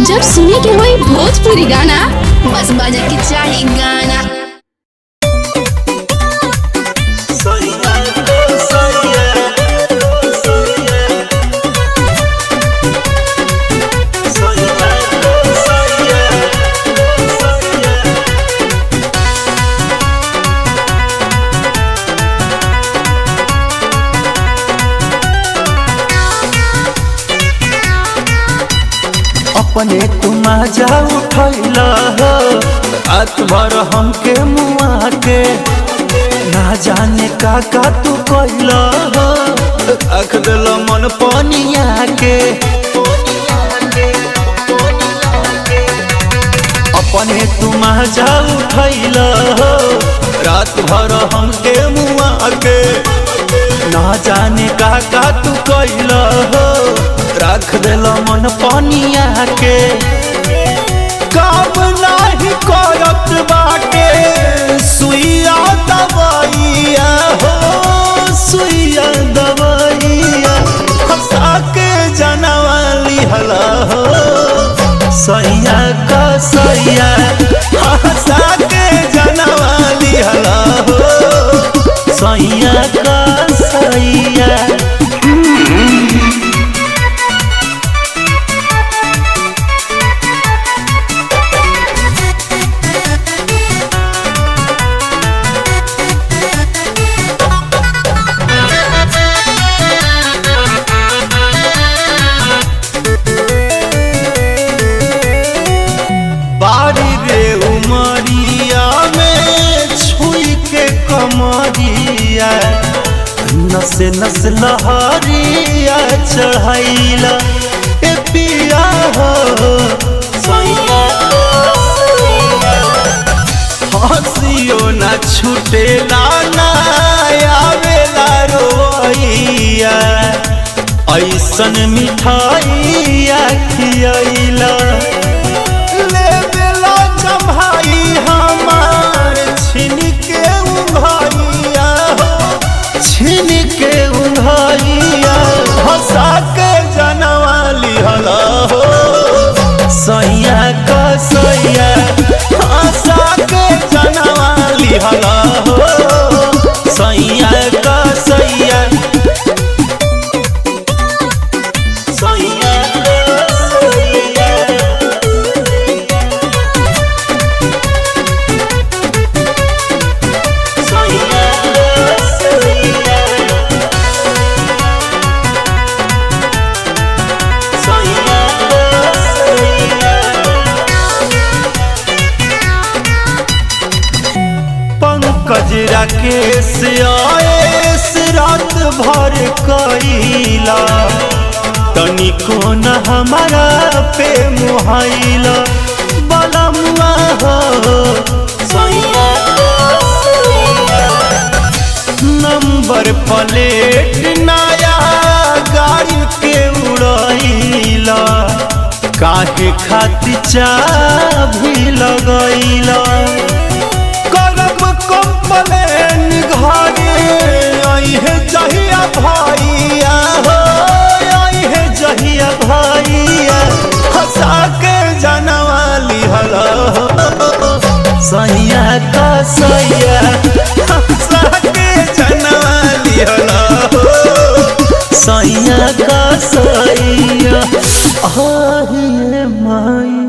जब सुने के होई भोजपुरी गाना बस बजे के चाही गाना। अपने तुम जा उठैल हो रात भर हमके मुआ के ना जाने का तू कैल हो रख दिल मन पनिया के। अपने तुम जा उठैल हो रात भर हमके मुआ के ना जाने का तू कैल हो रख दिल मन पनिया के। काम नहीं करत बाटे सुइया दवाइया हो सुइया दवाइया हंसा के जनवाली हला हो सैया का सैया हंसा के जनवाली हला हो सैया का सैया। नसे नस लहरिया चढ़ाइला ए पिया हो हंसियो न छूटेला ना आवेला रोइया ऐसन मिठाइया खियाइला ले बेला जमाई हमार छिन के उंघाइया छिन के उंघाइया हंसा के जनवाली हला हो सैया का सैया हंसा के जनवाली हला हो सैया का सैया। कजरा केस आएस रात भर कइला तनिको न हमारा पे मुहाइला बलमुआ हो नंबर प्लेट नया गाड़ी के उड़ैला काहे खातिर चाभी लगैला कंप्लेन घरे अइहे जहिया भैया हो अइहे जहिया भैया हंसा के जनवाली हला हो सैया का सैया हंसा के जनवाली हला हो सैया का सैया। माई